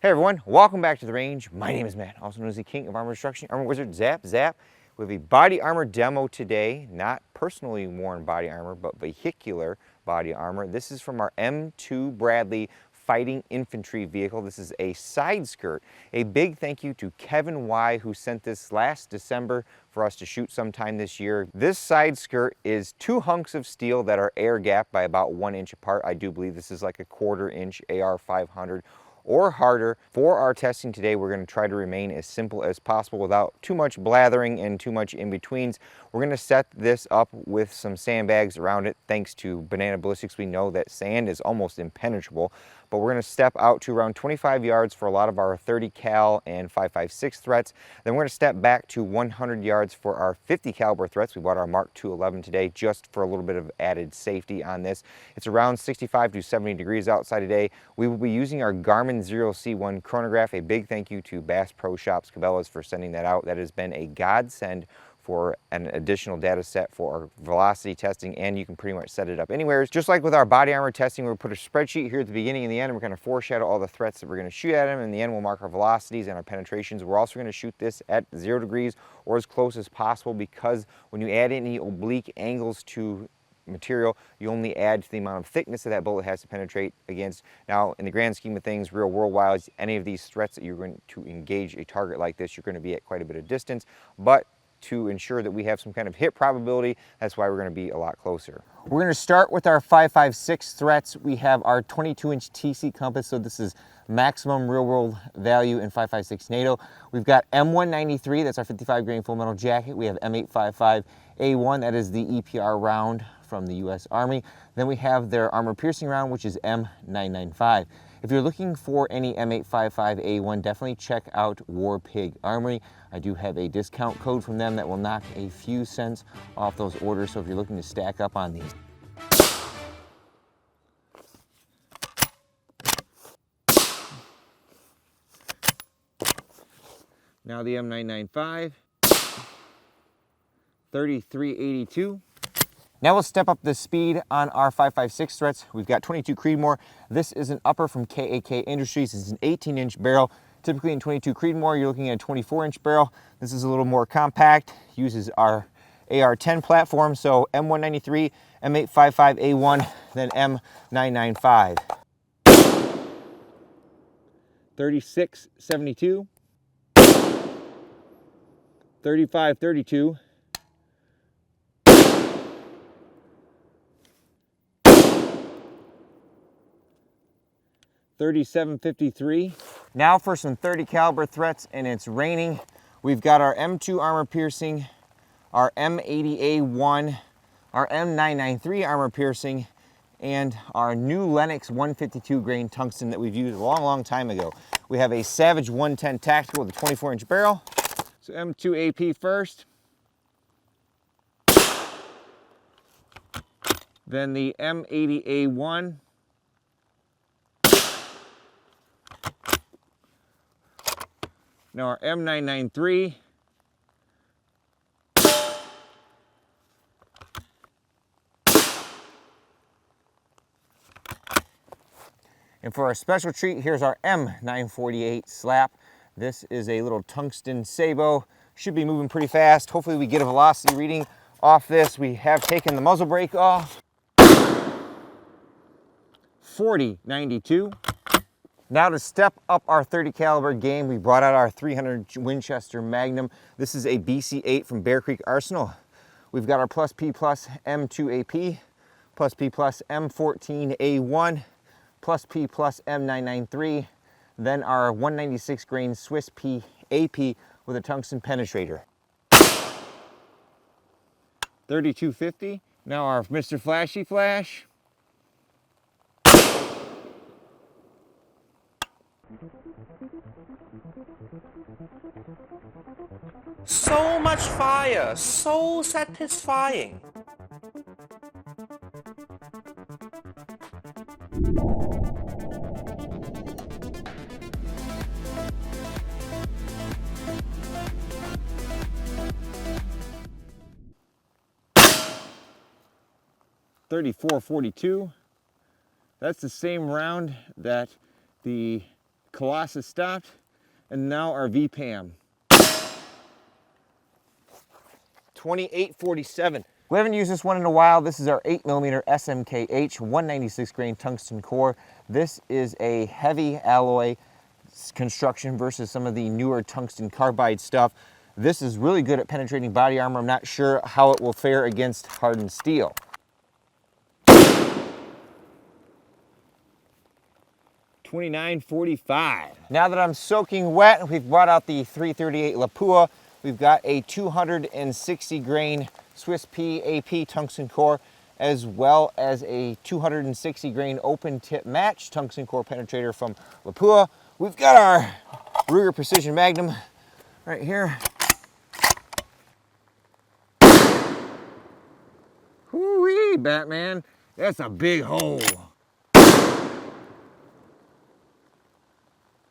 Hey everyone, welcome back to the range. My name is Matt, also known as the King of Armor Destruction, Armor Wizard, Zap. We have a body armor demo today, not personally worn body armor, but vehicular body armor. This is from our M2 Bradley Fighting Infantry vehicle. This is a side skirt. A big thank you to Kevin Y, who sent this last December for us to shoot sometime this year. This side skirt is 2 hunks of steel that are air gapped by about 1 inch apart. I do believe this is like a 1/4 inch AR 500 or harder. For our testing today, we're going to try to remain as simple as possible without too much blathering and too much in-betweens. We're going to set this up with some sandbags around it. Thanks to Banana Ballistics, we know that sand is almost impenetrable, but we're going to step out to around 25 yards for a lot of our 30 cal and 5.56 threats. Then we're going to step back to 100 yards for our 50 caliber threats. We bought our Mark II 11 today just for a little bit of added safety on this. It's around 65 to 70 degrees outside today. We will be using our Garmin 0C1 chronograph. A big thank you to Bass Pro Shops Cabela's for sending that out. That has been a godsend for an additional data set for our velocity testing, and you can pretty much set it up anywhere. Just like with our body armor testing, we'll put a spreadsheet here at the beginning and the end, and we're going to foreshadow all the threats that we're going to shoot at them. In the end, we'll mark our velocities and our penetrations. We're also going to shoot this at 0 degrees or as close as possible, because when you add any oblique angles to material, you only add to the amount of thickness that that bullet has to penetrate against. Now, in the grand scheme of things, real world wise, any of these threats that you're going to engage a target like this, you're going to be at quite a bit of distance, but to ensure that we have some kind of hit probability, that's why we're going to be a lot closer. We're going to start with our 5.56 threats. We have our 22-inch TC compass, so this is maximum real world value in 5.56 NATO. We've got M193, that's our 55 grain full metal jacket. We have M855A1, that is the EPR round from the US Army. Then we have their armor piercing round, which is M995. If you're looking for any M855A1, definitely check out War Pig Armory. I do have a discount code from them that will knock a few cents off those orders, so if you're looking to stack up on these. Now the M995, 3382. Now we'll step up the speed on our 5.56 threats. We've got 22 Creedmoor. This is an upper from KAK Industries. It's an 18-inch barrel. Typically in 22 Creedmoor, you're looking at a 24-inch barrel. This is a little more compact, uses our AR-10 platform. So M193, M855A1, then M995. 3672, 3532, 3753. Now for some 30 caliber threats, and it's raining. We've got our M2 armor piercing, our M80A1, our M993 armor piercing, and our new Lennox 152 grain tungsten that we've used a long time ago. We have a Savage 110 tactical with a 24-inch barrel. So M2 AP first. Then the M80A1. Now our M993. And for our special treat, here's our M948 slap. This is a little tungsten sabo. Should be moving pretty fast. Hopefully we get a velocity reading off this. We have taken the muzzle brake off. 4092. Now to step up our 30 caliber game, we brought out our 300 Winchester Magnum. This is a BC-8 from Bear Creek Arsenal. We've got our Plus P Plus M2 AP, Plus P Plus M14A1, Plus P Plus M993, then our 196 grain Swiss P AP with a tungsten penetrator. 3250. Now our Mr. Flashy Flash. So much fire, so satisfying. .34-42. That's the same round that the Colossus stopped, and now our VPAM. 2847. We haven't used this one in a while. This is our 8mm SMKH 196 grain tungsten core. This is a heavy alloy construction versus some of the newer tungsten carbide stuff. This is really good at penetrating body armor. I'm not sure how it will fare against hardened steel. $29.45. Now that I'm soaking wet, we've brought out the 338 Lapua. We've got a 260 grain Swiss P AP tungsten core, as well as a 260 grain open tip match tungsten core penetrator from Lapua. We've got our Ruger Precision Magnum right here. Whoo-wee, Batman. That's a big hole.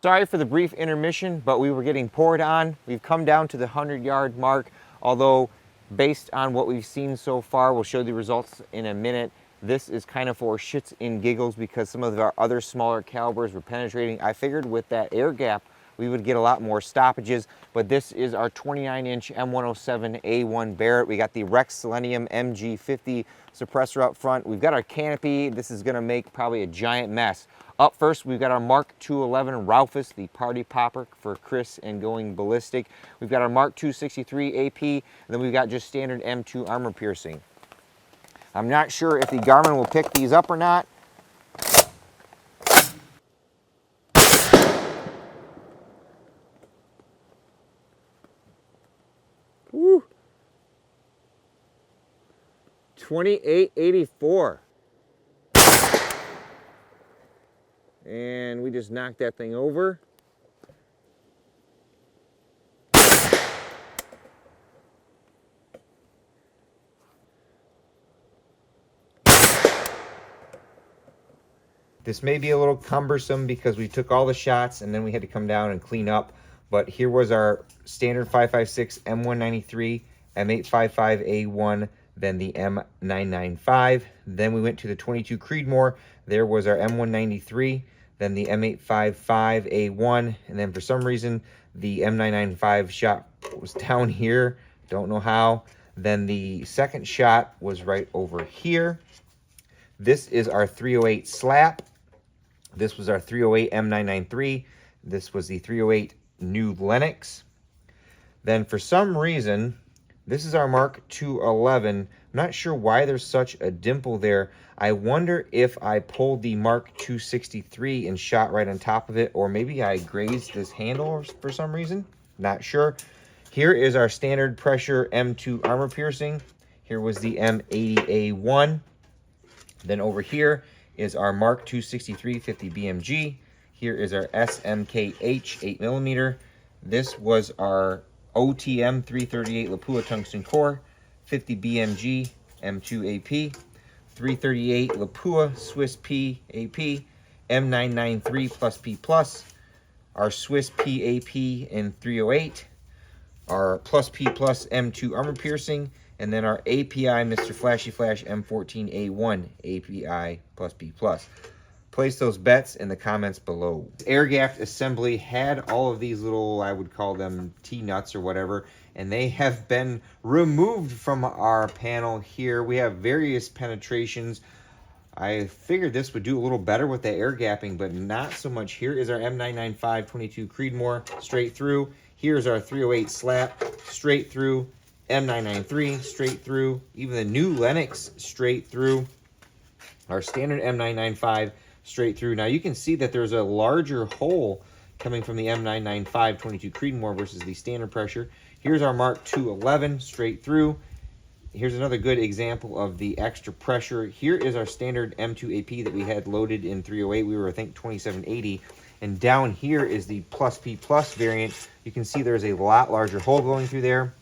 Sorry for the brief intermission, but we were getting poured on. We've come down to the 100-yard mark, although based on what we've seen so far, we'll show the results in a minute. This is kind of for shits and giggles because some of our other smaller calibers were penetrating. I figured with that air gap, we would get a lot more stoppages, but this is our 29-inch M107A1 Barrett. We got the Rex Selenium MG50 suppressor up front. We've got our canopy. This is gonna make probably a giant mess. Up first, we've got our Mark 211 Raufoss, the party popper for Chris and going ballistic. We've got our Mark 263 AP, and then we've got just standard M2 armor piercing. I'm not sure if the Garmin will pick these up or not. Woo. 2884. And we just knocked that thing over. This may be a little cumbersome because we took all the shots and then we had to come down and clean up. But here was our standard 5.56 M193, M855A1, then the M995. Then we went to the 22 Creedmoor. There was our M193, then the M855A1, and then for some reason the M995 shot was down here. Don't know how. Then the second shot was right over here. This is our 308 slap. This was our 308 M993. This was the 308 New Lennox. Then for some reason, this is our Mark 211. I'm not sure why there's such a dimple there. I wonder if I pulled the Mark 263 and shot right on top of it, or maybe I grazed this handle for some reason. Not sure. Here is our standard pressure M2 armor piercing. Here was the M80A1. Then over here is our Mark 263 50 BMG. Here is our SMKH 8mm. This was our OTM 338 Lapua tungsten core, 50 BMG M2 AP, 338 Lapua Swiss P AP, M993 plus P plus, our Swiss P AP in 308, our plus P plus M2 armor piercing, and then our API Mr. Flashy Flash M14A1 API plus P plus. Place those bets in the comments below. Air gapped assembly had all of these little, I would call them T-nuts or whatever, and they have been removed from our panel here. We have various penetrations. I figured this would do a little better with the air gapping, but not so much. Here is our M995 22 Creedmoor straight through. Here's our 308 slap straight through. M993 straight through. Even the New Lennox straight through. Our standard M995 straight through. Now you can see that there's a larger hole coming from the M995 22 Creedmoor versus the standard pressure. Here's our Mark 211 straight through. Here's another good example of the extra pressure. Here is our standard M2 AP that we had loaded in 308. We were, I think, 2780. And down here is the plus P plus variant. You can see there's a lot larger hole going through there.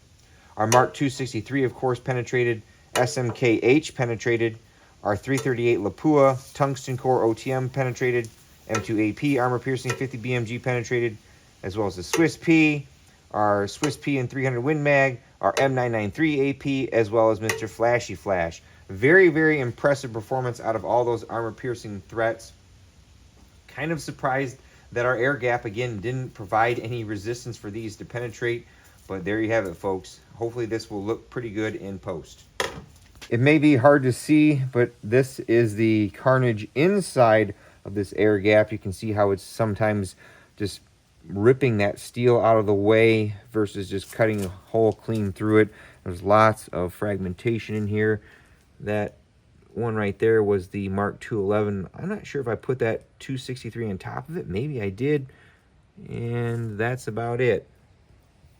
Our Mark 263, of course, penetrated. SMKH penetrated. Our 338 Lapua tungsten core OTM penetrated. M2 AP armor piercing 50 BMG penetrated, as well as the Swiss P, our Swiss P and 300 Win Mag, our M993 AP, as well as Mr. Flashy Flash. Very, very impressive performance out of all those armor piercing threats. Kind of surprised that our air gap, again, didn't provide any resistance for these to penetrate. But there you have it, folks. Hopefully this will look pretty good in post. It may be hard to see, but this is the carnage inside of this air gap. You can see how it's sometimes just ripping that steel out of the way versus just cutting a hole clean through it. There's lots of fragmentation in here. That one right there was the Mark 211. I'm not sure if I put that 263 on top of it. Maybe I did. And that's about it.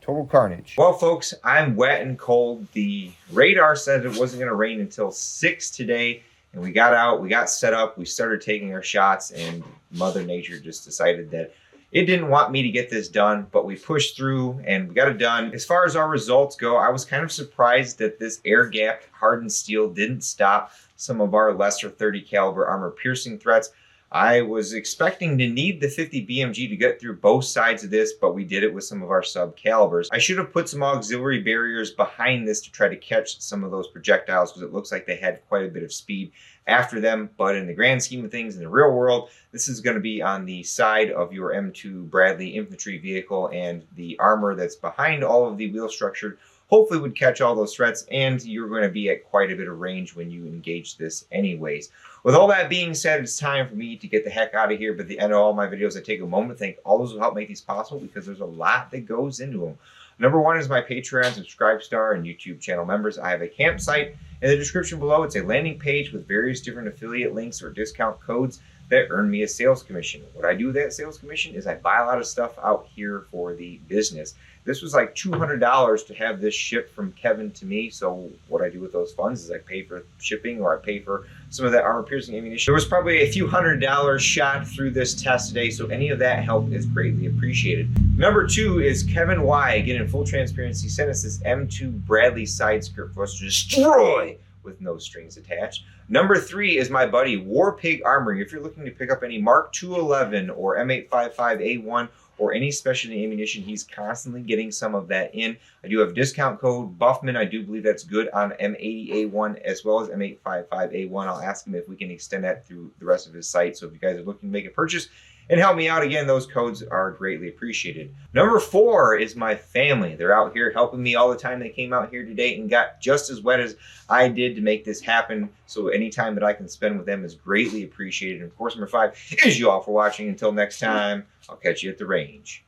Total carnage. Well, folks, I'm wet and cold. The radar said it wasn't going to rain until 6 today. And we got out, we got set up, we started taking our shots, and Mother Nature just decided that it didn't want me to get this done, but we pushed through and we got it done. As far as our results go, I was kind of surprised that this air gap hardened steel didn't stop some of our lesser 30 caliber armor piercing threats. I was expecting to need the 50 BMG to get through both sides of this, but we did it with some of our sub calibers. I should have put some auxiliary barriers behind this to try to catch some of those projectiles, because it looks like they had quite a bit of speed after them. But in the grand scheme of things, in the real world, this is going to be on the side of your M2 Bradley infantry vehicle, and the armor that's behind all of the wheel structure hopefully would catch all those threats, and you're going to be at quite a bit of range when you engage this anyways. With all that being said, it's time for me to get the heck out of here. But at the end of all my videos, I take a moment to thank all those who help make these possible, because there's a lot that goes into them. Number one is my Patreon, Subscribe Star, and YouTube channel members. I have a campsite in the description below. It's a landing page with various different affiliate links or discount codes that earn me a sales commission. What I do with that sales commission is I buy a lot of stuff out here for the business. This was like $200 to have this shipped from Kevin to me. So what I do with those funds is I pay for shipping, or I pay for some of that armor piercing ammunition. There was probably a few $100s shot through this test today, so any of that help is greatly appreciated. Number two is Kevin Y. Again, in full transparency, sent us this M2 Bradley side skirt for us to destroy with no strings attached. Number three is my buddy War Pig Armoring. If you're looking to pick up any Mark 211 or M855A1 or any specialty ammunition, he's constantly getting some of that in. I do have discount code Buffman. I do believe that's good on M80A1 as well as M855A1. I'll ask him if we can extend that through the rest of his site. So if you guys are looking to make a purchase and help me out, again, those codes are greatly appreciated. Number four is my family. They're out here helping me all the time. They came out here today and got just as wet as I did to make this happen. So any time that I can spend with them is greatly appreciated. And of course, number five is you all for watching. Until next time, I'll catch you at the range.